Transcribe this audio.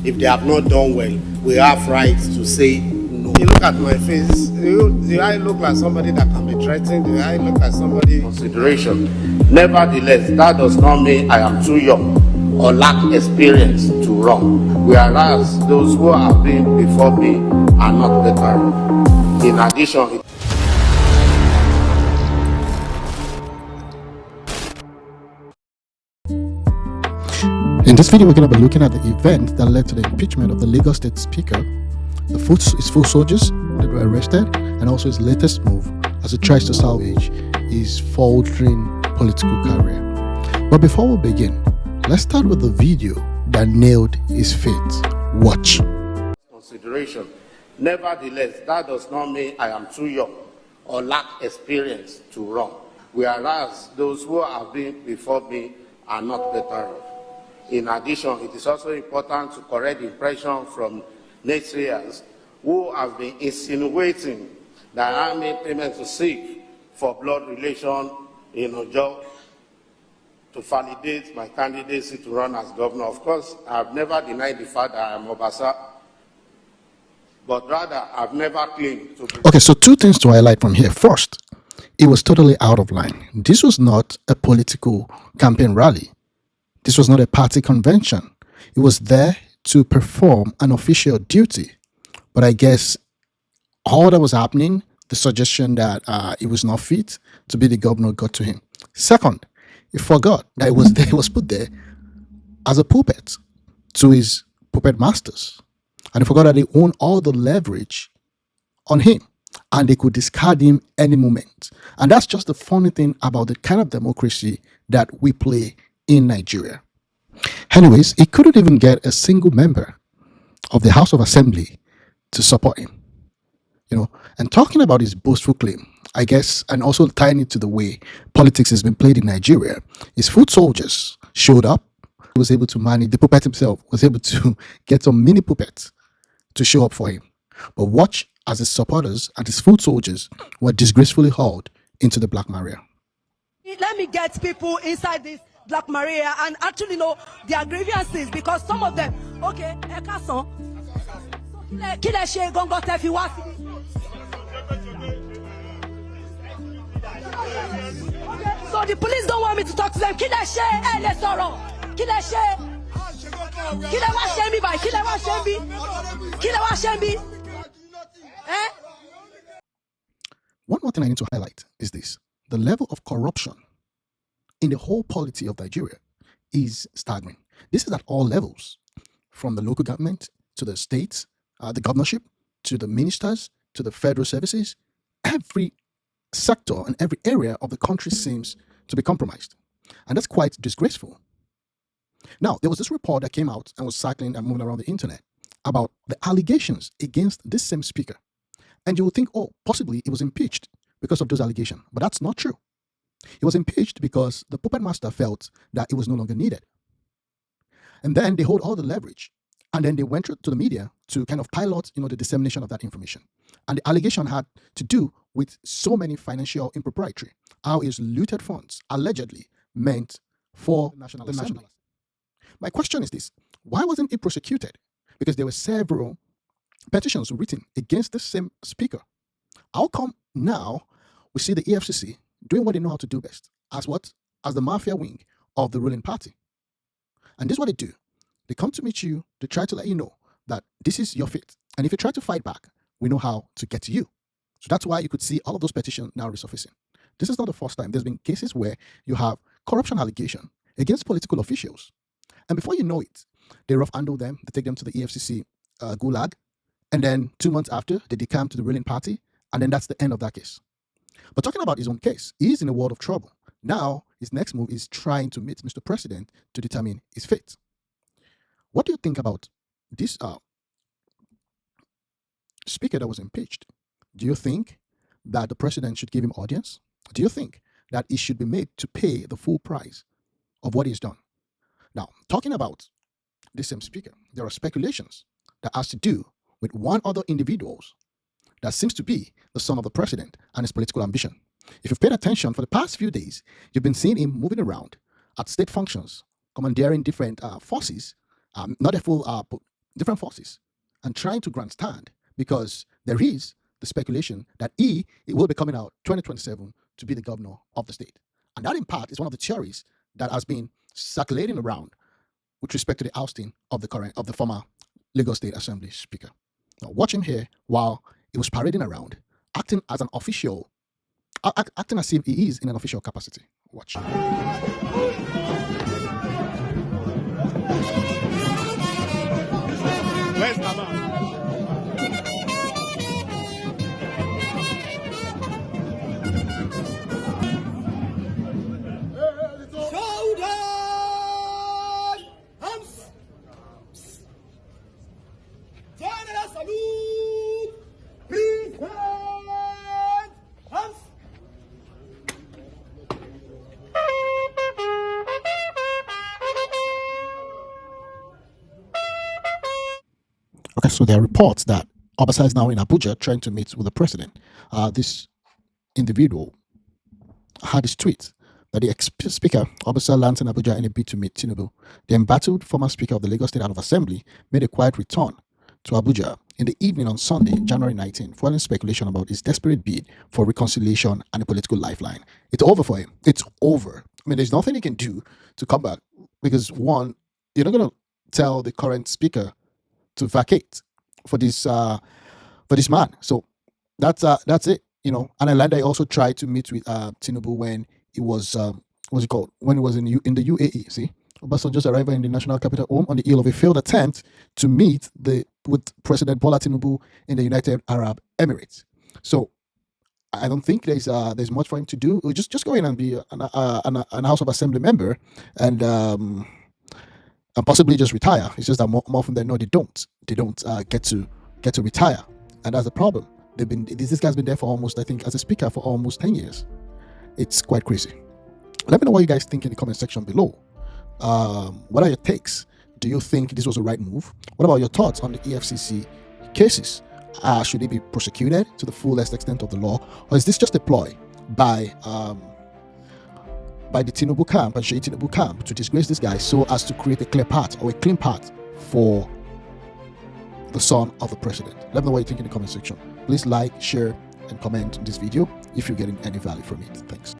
if they have not done well, we have rights to say no. You look at my face, do I look like somebody that can be threatened? Do I look like somebody? Consideration. Nevertheless, that does not mean I am too young or lack experience to run, whereas those who have been before me are not better off. In addition, in this video, we're going to be looking at the event that led to the impeachment of the Lagos State Speaker, his full soldiers that were arrested, and also his latest move as he tries to salvage his faltering political career. But before we begin, let's start with the video that nailed his fate. Watch. Consideration. Nevertheless, that does not mean I am too young or lack experience to run, whereas those who have been before me are not better off. In addition, it is also important to correct the impression from naysayers who have been insinuating that I made payment to seek for blood relation in Ojo to validate my candidacy to run as governor. Of course, I have never denied the fact that I am Obasa, but rather I've never claimed to be. Okay, so two things to highlight from here. First, it was totally out of line. This was not a political campaign rally. This was not a party convention. It was there to perform an official duty. But I guess all that was happening, the suggestion that it was not fit to be the governor got to him. Second, he forgot that it was put there as a puppet to his puppet masters. And he forgot that they own all the leverage on him and they could discard him any moment. And that's just the funny thing about the kind of democracy that we play in Nigeria. Anyways, he couldn't even get a single member of the House of Assembly to support him. And talking about his boastful claim, I guess, and also tying it to the way politics has been played in Nigeria, his foot soldiers showed up. He was able to manage, the puppet himself was able to get some mini puppets to show up for him. But watch as his supporters and his foot soldiers were disgracefully hauled into the Black Maria. Let me get people inside this Black Maria and actually know their grievances, because some of them, okay, so the police don't want me to talk to them. One more thing I need to highlight is this. The level of corruption in the whole polity of Nigeria is staggering. This is at all levels, from the local government to the states, the governorship, to the ministers, to the federal services. Every sector and every area of the country seems to be compromised. And that's quite disgraceful. Now, there was this report that came out and was circling and moving around the internet about the allegations against this same speaker. And you would think, oh, possibly he was impeached because of those allegations. But that's not true. He was impeached because the puppet master felt that it was no longer needed. And then they hold all the leverage. And then they went to the media to kind of pilot, the dissemination of that information. And the allegation had to do with so many financial impropriety, how his looted funds allegedly meant for the National Assembly. My question is this: why wasn't he prosecuted? Because there were several petitions written against the same speaker. How come now we see the EFCC doing what they know how to do best, as the mafia wing of the ruling party? And this is what they do. They come to meet you to try to let you know that this is your fate. And if you try to fight back, we know how to get to you. So that's why you could see all of those petitions now resurfacing. This is not the first time. There's been cases where you have corruption allegation against political officials. And before you know it, they rough handle them, they take them to the EFCC gulag, and then 2 months after, they decamp to the ruling party, and then that's the end of that case. But talking about his own case, he's in a world of trouble. Now, his next move is trying to meet Mr. President to determine his fate. What do you think about this speaker that was impeached? Do you think that the president should give him audience? Do you think that he should be made to pay the full price of what he's done? Now, talking about this same speaker, there are speculations that has to do with one other individual that seems to be the son of the president and his political ambition. If you've paid attention for the past few days, you've been seeing him moving around at state functions, commandeering different forces, not a full different forces and trying to grandstand, because there is the speculation that he will be coming out 2027 to be the governor of the state. And that, in part, is one of the theories that has been circulating around with respect to the ousting of the former Lagos State Assembly Speaker. Now, watch him here while he was parading around, acting as an official, acting as if he is in an official capacity. Watch. Where's Mama? Okay, so there are reports that Obasa is now in Abuja trying to meet with the president. This individual had his tweet that the ex-speaker Obasa lands in Abuja in a bid to meet Tinubu. The embattled former speaker of the Lagos State House of Assembly made a quiet return to Abuja in the evening on Sunday, January 19, following speculation about his desperate bid for reconciliation and a political lifeline. It's over for him. It's over. I mean, there's nothing he can do to come back because, one, you're not going to tell the current speaker to vacate for this man. So that's it, you know. And Alanda also tried to meet with Tinubu when he was when he was in the UAE. See, Obasa just arrived in the national capital home on the heel of a failed attempt to meet with President Bola Tinubu in the United Arab Emirates. So I don't think there's much for him to do. He'll just go in and be an House of Assembly member and possibly just retire. It's just that more often than not, they don't get to retire, and that's the problem. This guy's been there for almost, I think, as a speaker for almost 10 years. It's quite crazy. Let me know what you guys think in the comment section below. What are your takes? Do you think this was the right move? What about your thoughts on the EFCC cases? Should they be prosecuted to the fullest extent of the law, or is this just a ploy by the Tinubu camp and Sheyi Tinubu camp to disgrace this guy so as to create a clear path or a clean path for the son of the president? Let me know what you think in the comment section. Please like, share, and comment this video if you're getting any value from it. Thanks.